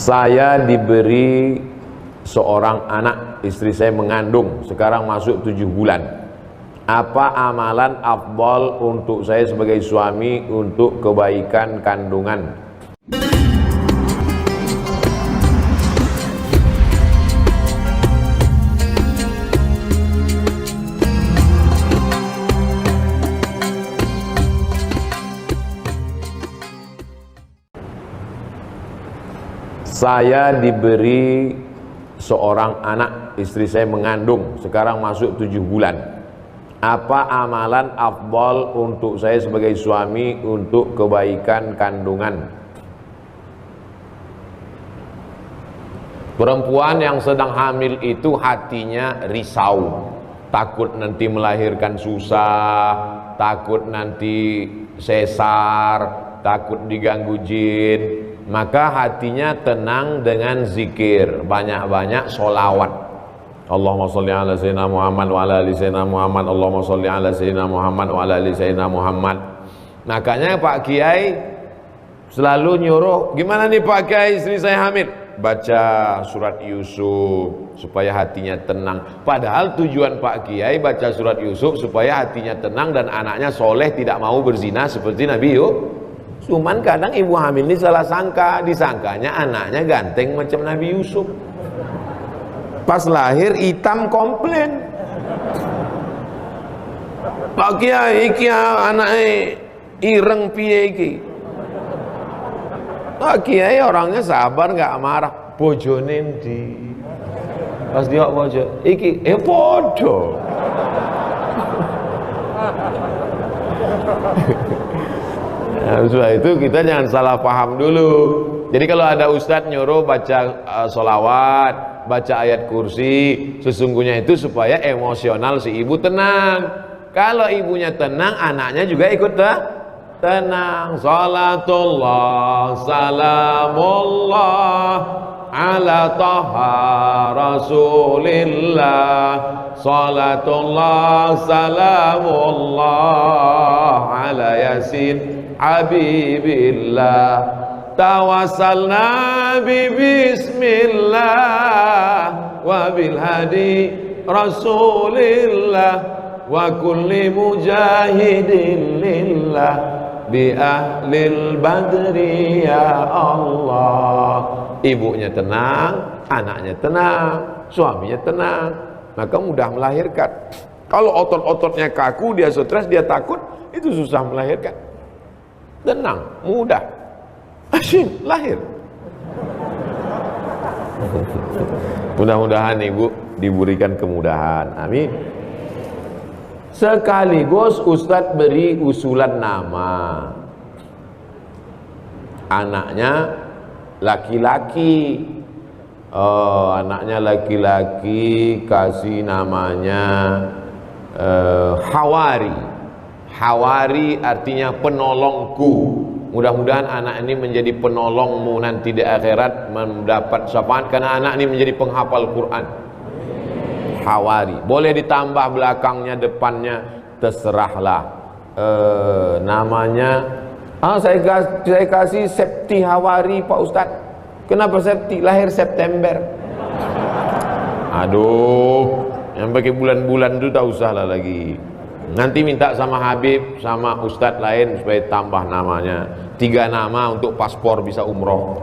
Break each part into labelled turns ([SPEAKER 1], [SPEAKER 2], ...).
[SPEAKER 1] Saya diberi seorang anak, istri saya mengandung, sekarang masuk 7 bulan. Apa amalan afdal untuk saya sebagai suami untuk kebaikan kandungan? Saya diberi seorang anak, istri saya mengandung, sekarang masuk 7 bulan. Apa amalan afdal untuk saya sebagai suami untuk kebaikan kandungan? Perempuan yang sedang hamil itu hatinya risau, takut nanti melahirkan susah, takut nanti sesar, takut diganggu jin. Maka hatinya tenang dengan zikir, banyak-banyak sholawat. Allahumma sholli ala sayyidina Muhammad wa ala ali sayyidina Muhammad. Allahumma sholli ala sayyidina Muhammad wa ala ali sayyidina Muhammad. Makanya Pak Kiai selalu nyuruh, gimana nih Pak Kiai, istri saya hamil? Baca surat Yusuf supaya hatinya tenang. Padahal tujuan Pak Kiai baca surat Yusuf supaya hatinya tenang dan anaknya soleh, tidak mau berzina seperti Nabi Yusuf. Cuman kadang ibu hamil ini salah sangka, disangkanya anaknya ganteng macam Nabi Yusuf. Pas lahir hitam komplain. Pak Kiai iki anake ireng piye iki? Pak Kiai orangnya sabar, nggak marah. Bojone ndi? Pas dia bojo iki podo. Nah, setelah itu kita jangan salah paham dulu. Jadi kalau ada ustadz nyuruh baca sholawat, baca ayat kursi, sesungguhnya itu supaya emosional si ibu tenang. Kalau ibunya tenang, anaknya juga ikut tenang. Salatullah salamullah ala taha rasulillah. Salatullah salamullah ala yasin habibillah. Tawassalna bi bismillah wa bil hadi rasulillah wa kulli mujahidin lillah bi ahlil badri ya Allah. Ibunya tenang, anaknya tenang, suaminya tenang, maka mudah melahirkan. Kalau otot-ototnya kaku, dia stres, dia takut, itu susah melahirkan. Tenang, mudah, asyik lahir. Mudah-mudahan ibu diberikan kemudahan, amin. Sekaligus Ustadz beri usulan nama. Anaknya laki-laki. Anaknya laki-laki, kasih namanya Hawari. Hawari artinya penolongku. Mudah-mudahan anak ini menjadi penolongmu nanti di akhirat, mendapat syafaat, karena anak ini menjadi penghafal Quran. Hawari. Boleh ditambah belakangnya, depannya, terserahlah. Namanya saya kasih Septi Hawari Pak Ustadz. Kenapa Septi? Lahir September. Aduh, yang pakai bulan-bulan itu tak usah lah lagi. Nanti minta sama Habib, sama Ustadz lain supaya tambah namanya. 3 nama untuk paspor bisa umroh.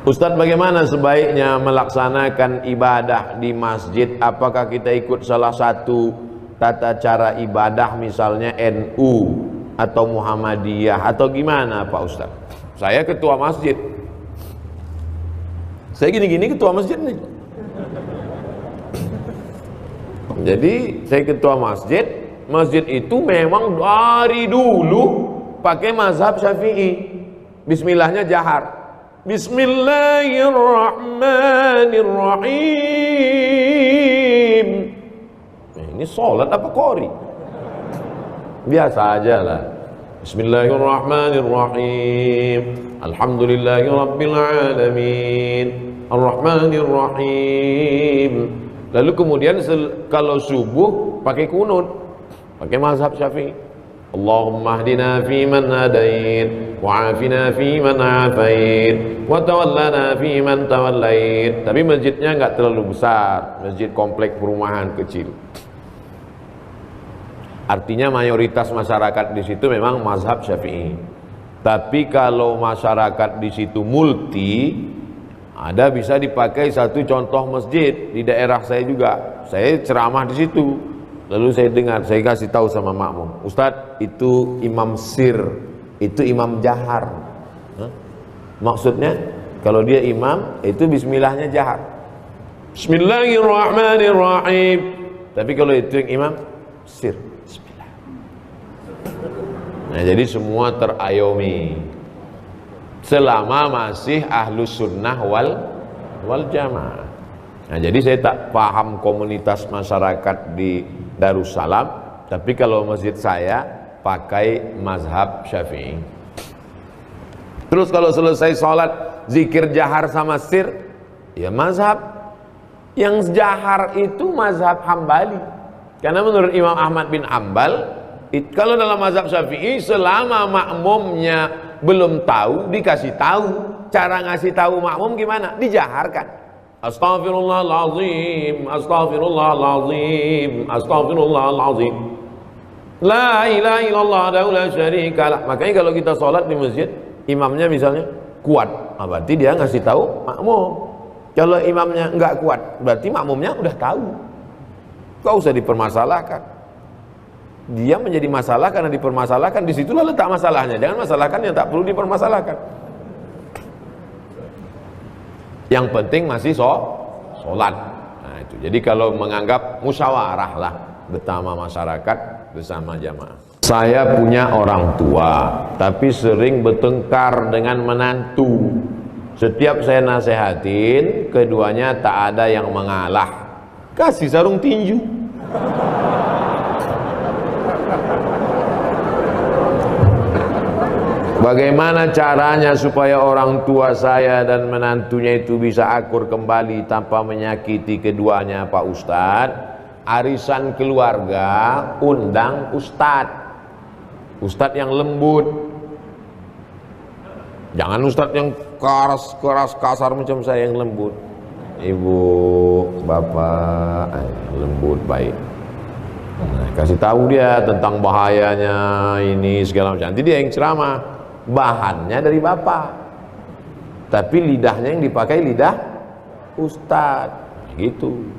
[SPEAKER 1] Ustadz, bagaimana sebaiknya melaksanakan ibadah di masjid? Apakah kita ikut salah satu tata cara ibadah, misalnya NU atau Muhammadiyah, atau gimana Pak Ustadz? Saya ketua masjid. Saya gini-gini ketua masjid nih. Jadi saya ketua masjid. Masjid itu memang dari dulu pakai mazhab Syafi'i. Bismillahnya jahar. Bismillahirrahmanirrahim. Ini sholat apa qori? Biasa aja lah. Bismillahirrahmanirrahim. Alhamdulillahirabbil alamin. Arrahmanirrahim. Lalu kemudian kalau subuh pakai kunut, pakai mazhab Syafi'i. Allahumma hdina fiman hadait, wa'afina fiman afait, wa tawallana fiman tawallait. Tapi masjidnya nggak terlalu besar, masjid komplek perumahan kecil. Artinya mayoritas masyarakat di situ memang mazhab Syafi'i. Tapi kalau masyarakat di situ multi, ada bisa dipakai satu contoh masjid di daerah saya juga. Saya ceramah di situ. Lalu saya dengar, saya kasih tahu sama makmum, Ustadz itu imam sir, itu imam jahar. Maksudnya kalau dia imam itu bismillahnya jahar, Bismillahirrahmanirrahim. Tapi kalau itu yang imam sir, Bismillah. Nah jadi semua terayomi selama masih ahlus sunnah wal jamaah. Nah jadi saya tak paham komunitas masyarakat di Darussalam, tapi kalau masjid saya pakai mazhab Syafi'i. Terus kalau selesai sholat zikir jahar sama sir, ya mazhab yang jahar itu mazhab Hambali. Karena menurut Imam Ahmad bin Hanbal, kalau dalam mazhab Syafi'i selama makmumnya belum tahu dikasih tahu. Cara ngasih tahu makmum gimana? Dijaharkan. Astaghfirullahaladzim, astaghfirullahaladzim, astaghfirullahaladzim, la ilaha illallah la syarikalah. Makanya kalau kita sholat di masjid, imamnya misalnya kuat, berarti dia ngasih tahu makmum. Kalau imamnya enggak kuat, berarti makmumnya udah tahu. Gak usah dipermasalahkan. Dia menjadi masalah karena dipermasalahkan. Disitulah letak masalahnya. Jangan masalahkan yang tak perlu dipermasalahkan. Yang penting masih sholat. Nah itu. Jadi kalau menganggap musyawarah lah bersama masyarakat, bersama jamaah. Saya punya orang tua, tapi sering bertengkar dengan menantu. Setiap saya nasehatin, keduanya tak ada yang mengalah. Kasih sarung tinju. Bagaimana caranya supaya orang tua saya dan menantunya itu bisa akur kembali tanpa menyakiti keduanya, Pak Ustadz? Arisan keluarga, undang Ustadz. Ustadz yang lembut. Jangan Ustadz yang keras kasar macam saya yang lembut. Ibu, bapak, lembut, baik. Nah, kasih tahu dia tentang bahayanya ini segala macam. Nanti dia yang ceramah. Bahannya dari bapak, tapi lidahnya yang dipakai lidah ustadz gitu.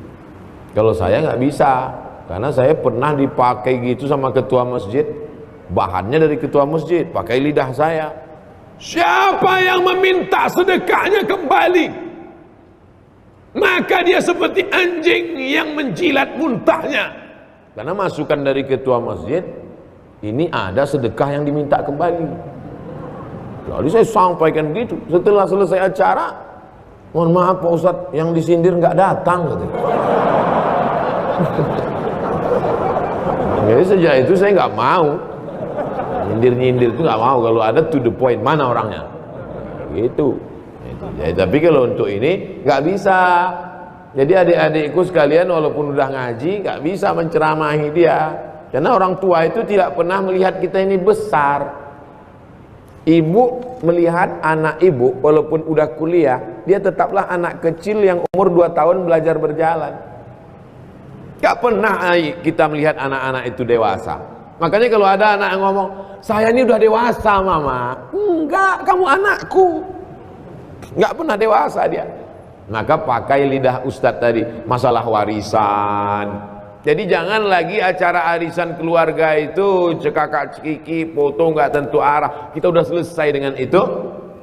[SPEAKER 1] Kalau saya nggak bisa, karena saya pernah dipakai gitu sama ketua masjid. Bahannya dari ketua masjid, pakai lidah saya. Siapa yang meminta sedekahnya kembali, maka dia seperti anjing yang menjilat muntahnya. Karena masukan dari ketua masjid, ini ada sedekah yang diminta kembali. Jadi saya sampaikan begitu. Setelah selesai acara, mohon maaf Pak Ustadz, yang disindir nggak datang gitu. Jadi sejak itu saya nggak mau nyindir itu, nggak mau. Kalau ada to the point, mana orangnya gitu. Jadi, tapi kalau untuk ini nggak bisa. Jadi adik-adikku sekalian walaupun udah ngaji nggak bisa menceramahi dia, karena orang tua itu tidak pernah melihat kita ini besar. Ibu melihat anak ibu walaupun udah kuliah, dia tetaplah anak kecil yang umur 2 tahun belajar berjalan. Gak pernah kita melihat anak-anak itu dewasa. Makanya kalau ada anak yang ngomong, saya ini udah dewasa mama. Enggak, kamu anakku. Gak pernah dewasa dia. Maka pakai lidah ustadz tadi, masalah warisan. Jadi jangan lagi acara arisan keluarga itu cekakak cekiki, foto nggak tentu arah. Kita udah selesai dengan itu,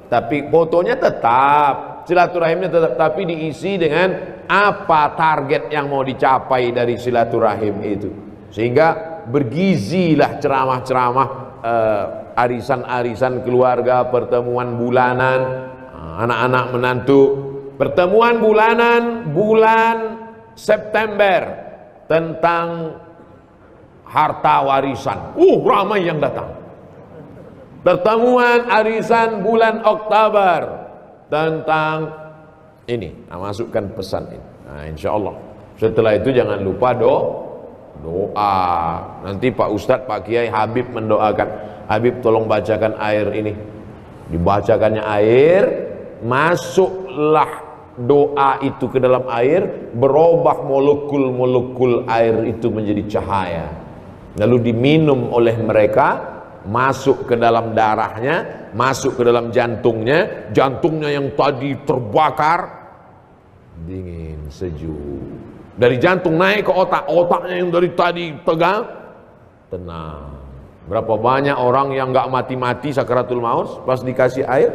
[SPEAKER 1] tapi fotonya tetap, silaturahimnya tetap, tapi diisi dengan apa target yang mau dicapai dari silaturahim itu. Sehingga bergizilah ceramah-ceramah arisan-arisan keluarga, pertemuan bulanan, anak-anak menantu, pertemuan bulanan bulan September tentang harta warisan. Ramai yang datang. Pertemuan arisan bulan Oktober tentang ini. Nah, masukkan pesan ini. Nah, insya Allah. Setelah itu jangan lupa Doa. Nanti Pak Ustadz, Pak Kiai, Habib mendoakan. Habib tolong bacakan air ini. Dibacakannya air, masuklah doa itu ke dalam air, berubah molekul-molekul air itu menjadi cahaya. Lalu diminum oleh mereka, masuk ke dalam darahnya, masuk ke dalam jantungnya. Jantungnya yang tadi terbakar dingin, sejuk. Dari jantung naik ke otak, otaknya yang dari tadi tegang tenang. Berapa banyak orang yang nggak mati-mati sakaratul maut, pas dikasih air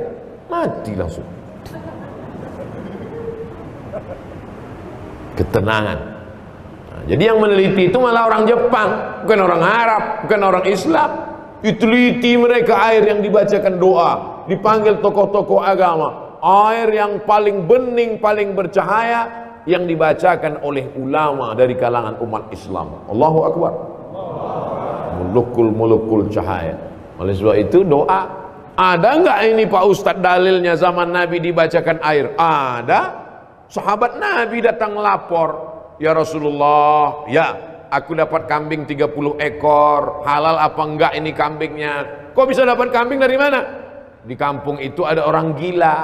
[SPEAKER 1] mati langsung. Ketenangan. Nah, jadi yang meneliti itu malah orang Jepang, bukan orang Arab, bukan orang Islam. Diteliti mereka air yang dibacakan doa, dipanggil tokoh-tokoh agama, air yang paling bening, paling bercahaya, yang dibacakan oleh ulama dari kalangan umat Islam. Allahu Akbar. Molekul-molekul cahaya. Oleh sebab itu doa. Ada enggak ini Pak Ustadz dalilnya zaman Nabi dibacakan air? Ada. Sahabat Nabi datang lapor, ya Rasulullah, ya aku dapat kambing 30 ekor, halal apa enggak ini kambingnya? Kok bisa dapat kambing dari mana? Di kampung itu ada orang gila,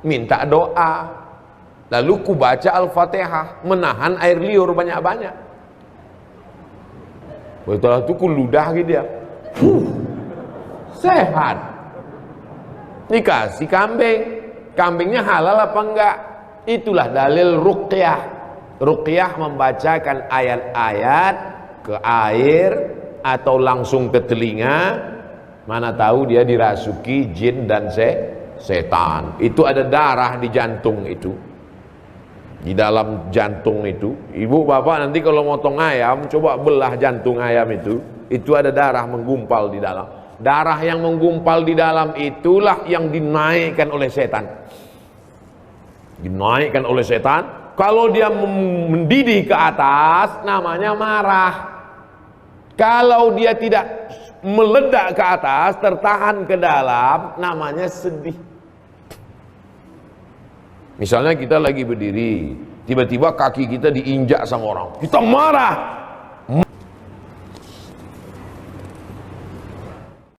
[SPEAKER 1] minta doa. Lalu ku baca Al-Fatihah, menahan air liur banyak-banyak. Setelah itu ku ludah gitu dia, sehat. Dikasih kambing, kambingnya halal apa enggak? Itulah dalil ruqyah. Ruqyah membacakan ayat-ayat ke air atau langsung ke telinga. Mana tahu dia dirasuki jin dan setan. Itu ada darah di jantung itu. Di dalam jantung itu. Ibu bapak nanti kalau motong ayam, coba belah jantung ayam itu ada darah menggumpal di dalam. Darah yang menggumpal di dalam itulah yang dinaikkan oleh setan. Dinaikkan oleh setan. Kalau dia mendidih ke atas, namanya marah. Kalau dia tidak meledak ke atas, tertahan ke dalam, namanya sedih. Misalnya kita lagi berdiri, tiba-tiba kaki kita diinjak sama orang, kita marah.